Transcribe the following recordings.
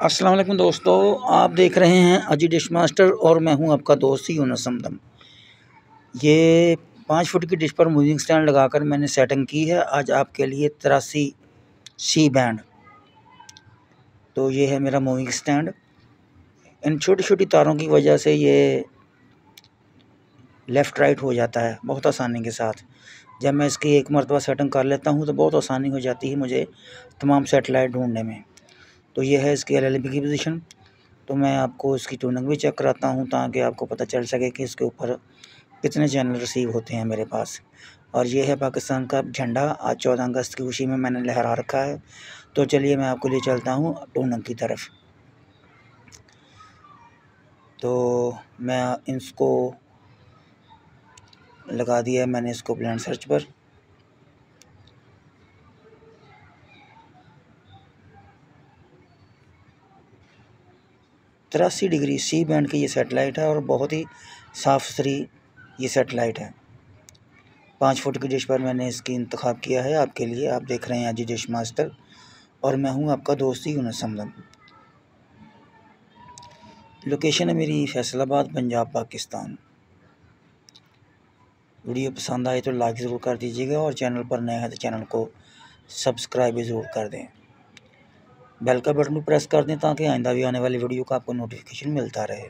अस्सलाम वालेकुम दोस्तों, आप देख रहे हैं अजी डिश मास्टर और मैं हूं आपका दोस्त यूनुस हमदम। ये 5 फुट की डिश पर मूविंग स्टैंड लगाकर मैंने सेटिंग की है आज आपके लिए 83 सी बैंड। तो ये है मेरा मूविंग स्टैंड। इन छोटी छोटी तारों की वजह से ये लेफ़्ट राइट हो जाता है बहुत आसानी के साथ। जब मैं इसकी एक मरतबा सेटिंग कर लेता हूँ तो बहुत आसानी हो जाती है मुझे तमाम सेटेलाइट ढूंढने में। तो ये है इसकी LLB की पोजीशन। तो मैं आपको इसकी ट्यूनिंग भी चेक कराता हूँ ताकि आपको पता चल सके कि इसके ऊपर कितने चैनल रिसीव होते हैं मेरे पास। और ये है पाकिस्तान का झंडा, आज 14 अगस्त की खुशी में मैंने लहरा रखा है। तो चलिए मैं आपको ले चलता हूँ ट्यूनिंग की तरफ। तो मैं इसको लगा दिया, मैंने इसको ब्लेंड सर्च पर। तिरासी डिग्री सी बैंड की ये सेटेलाइट है और बहुत ही साफ़ सुथरी ये सेटेलाइट है। 5 फुट की डिश पर मैंने इसकी इंतखाब किया है आपके लिए। आप देख रहे हैं अजी डिश मास्टर और मैं हूं आपका दोस्त यूनुस हमदम। लोकेशन है मेरी फैसलाबाद, पंजाब, पाकिस्तान। वीडियो पसंद आए तो लाइक ज़रूर कर दीजिएगा और चैनल पर नए हैं तो चैनल को सब्सक्राइब भी ज़रूर कर दें। बेल का बटन प्रेस कर दें ताकि आइंदा भी आने वाली वीडियो का आपको नोटिफिकेशन मिलता रहे।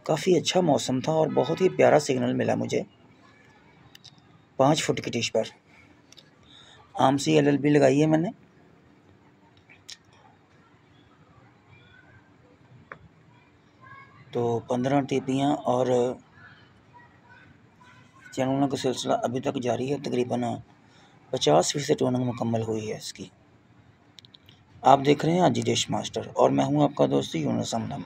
काफ़ी अच्छा मौसम था और बहुत ही प्यारा सिग्नल मिला मुझे 5 फुट की डिश पर। आर्म सी LLB लगाई है मैंने। तो 15 टीपियाँ और चैनलों का सिलसिला अभी तक जारी है। तकरीबन 50% ट्यूनिंग मुकम्मल हुई है इसकी। आप देख रहे हैं अजी डिश मास्टर और मैं हूं आपका दोस्त यूनुस हमदम।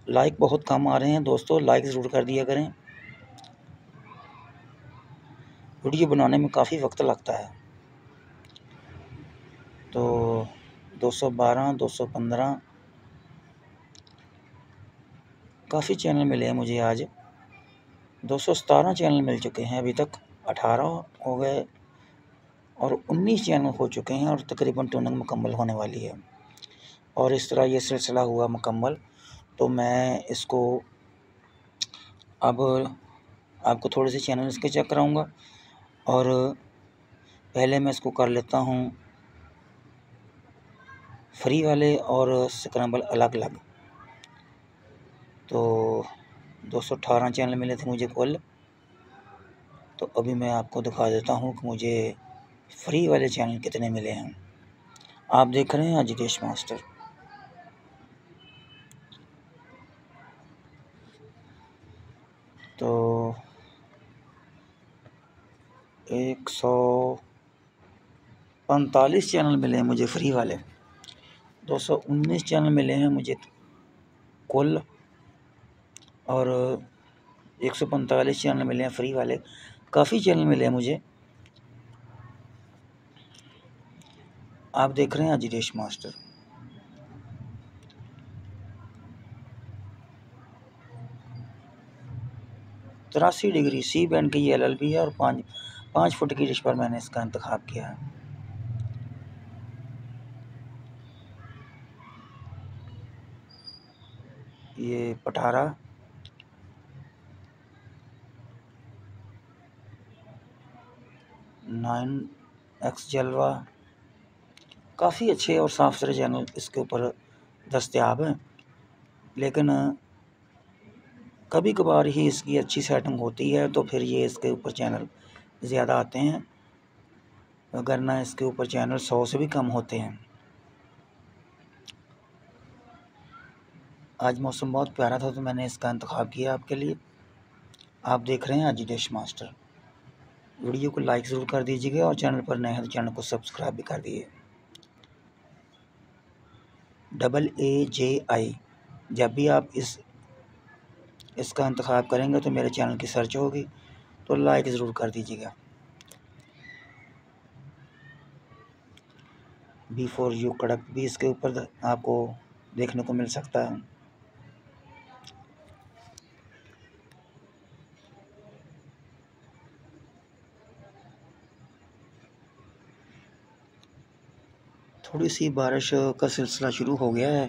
लाइक बहुत कम आ रहे हैं दोस्तों, लाइक ज़रूर कर दिया करें। वीडियो बनाने में काफ़ी वक्त लगता है। तो 212, 215 काफ़ी चैनल मिले हैं मुझे आज। 217 चैनल मिल चुके हैं अभी तक, 18 हो गए और 19 चैनल हो चुके हैं और तकरीबन ट्यूनिंग मुकम्मल होने वाली है। और इस तरह ये सिलसिला हुआ मुकम्मल। तो मैं इसको अब आपको थोड़े से चैनल इसके चेक कराऊंगा और पहले मैं इसको कर लेता हूँ फ्री वाले और स्क्रैम्बल अलग अलग। तो 218 चैनल मिले थे मुझे कुल। तो अभी मैं आपको दिखा देता हूँ कि मुझे फ्री वाले चैनल कितने मिले हैं। आप देख रहे हैं अजी डिश मास्टर। तो 145 चैनल मिले हैं मुझे फ्री वाले। 219 चैनल मिले हैं मुझे कुल और 145 चैनल मिले हैं फ्री वाले। काफ़ी चैनल मिले हैं मुझे। आप देख रहे हैं अजी डिश मास्टर। तिरासी डिग्री सी बैंड की ये LLB है और 5 फुट की डिश पर मैंने इसका इंतखाब किया है। ये पठारा, नाइन एक्स जलवा, काफ़ी अच्छे और साफ़ सुथरे चैनल इसके ऊपर दस्तयाब हैं। लेकिन कभी कभार ही इसकी अच्छी सेटिंग होती है तो फिर ये इसके ऊपर चैनल ज़्यादा आते हैं, अगर ना इसके ऊपर चैनल 100 से भी कम होते हैं। आज मौसम बहुत प्यारा था तो मैंने इसका इंतखाब किया आपके लिए। आप देख रहे हैं अजी डिश मास्टर। वीडियो को लाइक ज़रूर कर दीजिएगा और चैनल पर नए हैं तो चैनल को सब्सक्राइब भी कर दिए। AAJI, जब भी आप इसका इंतखाब करेंगे तो मेरे चैनल की सर्च होगी, तो लाइक ज़रूर कर दीजिएगा। B4U कड़क भी इसके ऊपर आपको देखने को मिल सकता है। थोड़ी सी बारिश का सिलसिला शुरू हो गया है,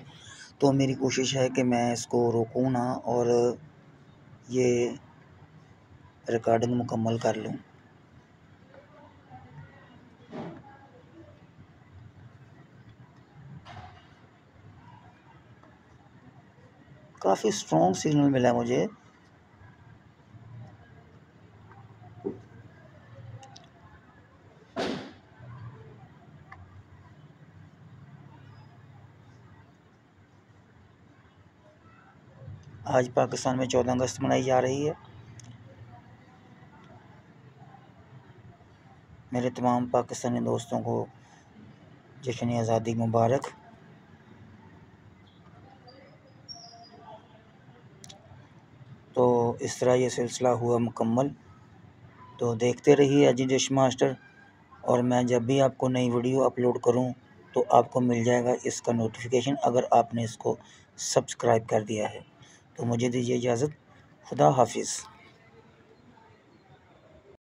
तो मेरी कोशिश है कि मैं इसको रोकूं ना और ये रिकॉर्डिंग मुकम्मल कर लूं। काफ़ी स्ट्रॉन्ग सिग्नल मिला मुझे। आज पाकिस्तान में 14 अगस्त मनाई जा रही है। मेरे तमाम पाकिस्तानी दोस्तों को जश्न आज़ादी मुबारक। तो इस तरह ये सिलसिला हुआ मुकम्मल। तो देखते रहिए एजुकेशन मास्टर, और मैं जब भी आपको नई वीडियो अपलोड करूं तो आपको मिल जाएगा इसका नोटिफिकेशन, अगर आपने इसको सब्सक्राइब कर दिया है। तो मुझे दीजिए इजाज़त। खुदा हाफिज़।